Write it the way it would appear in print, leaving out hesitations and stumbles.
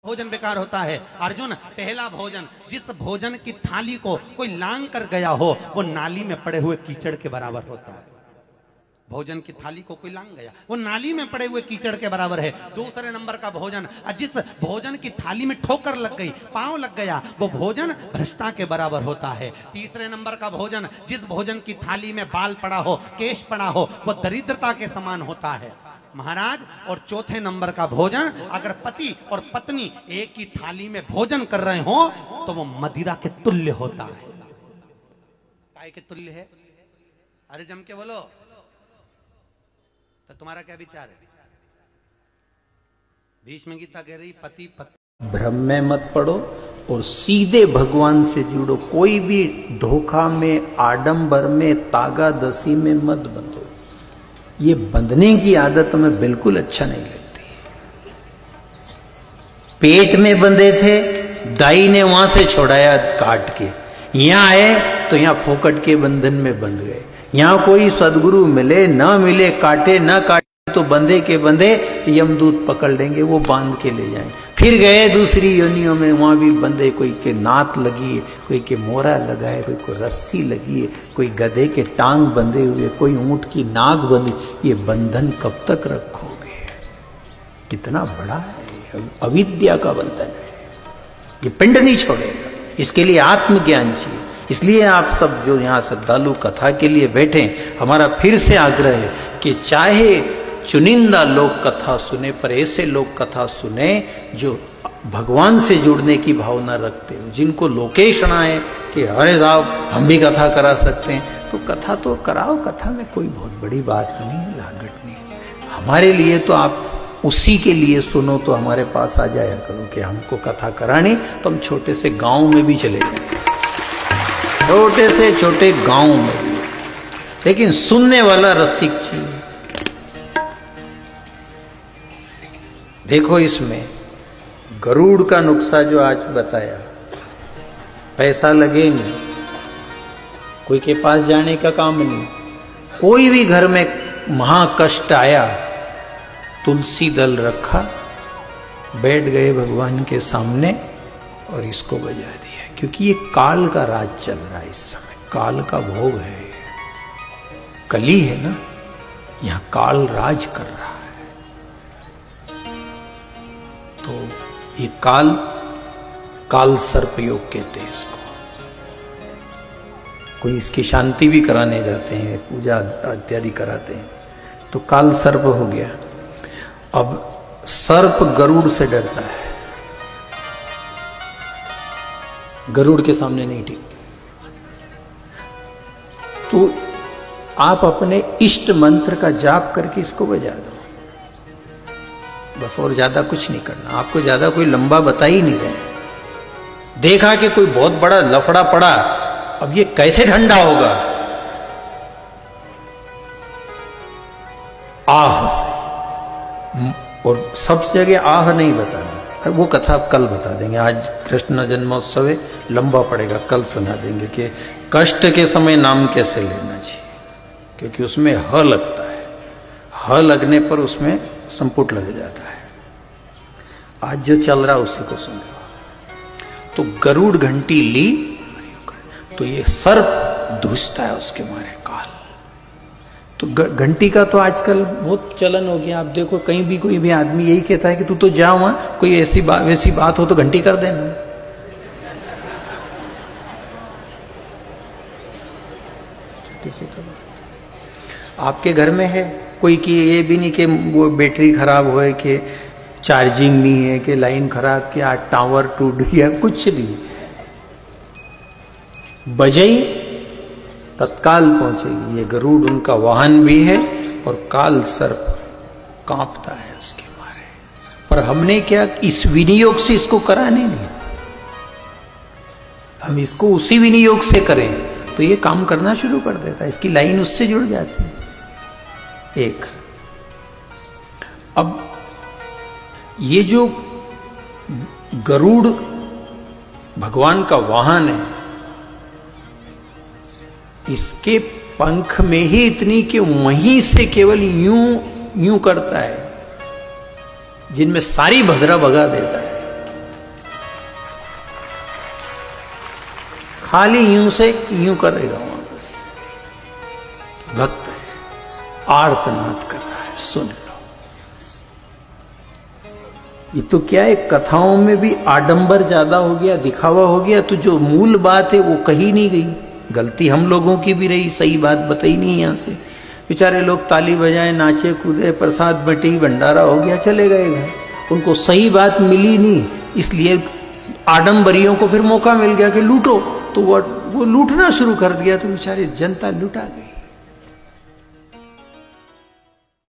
भोजन बेकार होता है। अर्जुन, पहला भोजन, जिस भोजन की थाली को कोई लांग कर गया हो वो नाली में पड़े हुए कीचड़ के बराबर होता है। भोजन की थाली को कोई लांग गया, वो नाली में पड़े हुए कीचड़ के बराबर है। दूसरे नंबर का भोजन, जिस भोजन की थाली में ठोकर लग गई, पांव लग गया, वो भोजन भ्रष्टा के बराबर होता है। तीसरे नंबर का भोजन, जिस भोजन की थाली में बाल पड़ा हो, केश पड़ा हो, वो दरिद्रता के समान होता है महाराज। और चौथे नंबर का भोजन, अगर पति और पत्नी एक ही थाली में भोजन कर रहे हो तो वो मदिरा के तुल्य होता है। काय के तुल्य है? अरे जम के बोलो, तो तुम्हारा क्या विचार है? भीष्म गीता कह रही पति पत्नी भ्रम में मत पड़ो और सीधे भगवान से जुड़ो। कोई भी धोखा में, आडंबर में, तागादसी में मत बंधो। ये बंधने की आदत हमें बिल्कुल अच्छा नहीं लगती। पेट में बंधे थे, दाई ने वहां से छोड़ाया काट के, यहां आए तो यहां फोकट के बंधन में बंध गए। यहां कोई सदगुरु मिले ना मिले, काटे ना काटे तो बंधे के बंधे यमदूत पकड़ लेंगे, वो बांध के ले जाएं। फिर गए दूसरी योनियों में, वहां भी बंधे, कोई के नात लगी है, कोई के मोरा लगा है, कोई को रस्सी लगी है, कोई गधे के टांग बंधे हुए, कोई ऊंट की नाक बंधी। ये बंधन कब तक रखोगे? कितना बड़ा है, अविद्या का बंधन है, ये पिंड नहीं छोड़ेगा। इसके लिए आत्मज्ञान चाहिए। इसलिए आप सब जो यहाँ श्रद्धालु कथा के लिए बैठे, हमारा फिर से आग्रह है कि चाहे चुनिंदा लोग कथा सुने, पर ऐसे लोग कथा सुने जो भगवान से जुड़ने की भावना रखते हो, जिनको लोकेशना है कि अरे साहब हम भी कथा करा सकते हैं, तो कथा तो कराओ। कथा में कोई बहुत बड़ी बात नहीं है, लागत नहीं है। हमारे लिए तो आप उसी के लिए सुनो तो हमारे पास आ जाया करो कि हमको कथा करानी, तो हम छोटे से गांव में भी चले जाएंगे, छोटे से छोटे गांव में भी, लेकिन सुनने वाला रसिक चाहिए। देखो इसमें गरुड़ का नुक्सा जो आज बताया, पैसा लगे नहीं, कोई के पास जाने का काम नहीं, कोई भी घर में महाकष्ट आया, तुलसी दल रखा, बैठ गए भगवान के सामने और इसको बजा दिया। क्योंकि ये काल का राज चल रहा है, इस समय काल का भोग है, कली है ना, यहां काल राज कर रहा है। तो ये काल सर्प योग कहते हैं इसको। कोई इसकी शांति भी कराने जाते हैं, पूजा इत्यादि कराते हैं, तो काल सर्प हो गया। अब सर्प गरुड़ से डरता है, गरुड़ के सामने नहीं टिकते। तो आप अपने इष्ट मंत्र का जाप करके इसको बजा दो, बस, और ज्यादा कुछ नहीं करना। आपको ज्यादा कोई लंबा बता ही नहीं रहे। देखा कि कोई बहुत बड़ा लफड़ा पड़ा, अब ये कैसे ठंडा होगा? आह से, और सबसे जगह आह नहीं बताना, वो कथा कल बता देंगे। आज कृष्ण जन्मोत्सव है, लंबा पड़ेगा, कल सुना देंगे कि कष्ट के समय नाम कैसे लेना चाहिए, क्योंकि उसमें ह लगता है, ह लगने पर उसमें संपुट लग जाता है। आज जो चल रहा उसी को सुन लो। तो गरुड़ घंटी ली तो ये सर्प धुसता है उसके मारे काल। तो घंटी का तो आजकल बहुत चलन हो गया। आप देखो कहीं भी कोई भी आदमी यही कहता है कि तू तो जा, वहां कोई ऐसी वैसी बात हो तो घंटी कर देना। आपके घर में है कोई कि ये भी नहीं कि वो बैटरी खराब हो, कि चार्जिंग नहीं है, कि लाइन खराब, कि आज टावर टूट गया, कुछ नहीं, बजई तत्काल पहुंचेगी। ये गरुड़ उनका वाहन भी है और काल सर्प कांपता है उसके मारे। पर हमने क्या, इस विनियोग से इसको कराने नहीं, हम इसको उसी विनियोग से करें तो ये काम करना शुरू कर देता है, इसकी लाइन उससे जुड़ जाती है। एक अब ये जो गरुड़ भगवान का वाहन है, इसके पंख में ही इतनी कि वहीं से केवल यूं यूं करता है, जिनमें सारी भद्रा भगा देता है। खाली यूं से यूं करेगा वहां बस। भक्त है, आर्तनाद कर रहा है, सुन लो। ये तो क्या है, कथाओं में भी आडंबर ज्यादा हो गया, दिखावा हो गया, तो जो मूल बात है वो कही नहीं गई। गलती हम लोगों की भी रही, सही बात बताई नहीं। यहां से बेचारे लोग ताली बजाए, नाचे कूदे, प्रसाद बटी, भंडारा हो गया, चले गए घर। उनको सही बात मिली नहीं, इसलिए आडंबरियों को फिर मौका मिल गया कि लूटो, तो वो लूटना शुरू कर दिया, तो बेचारे जनता लुटा गई।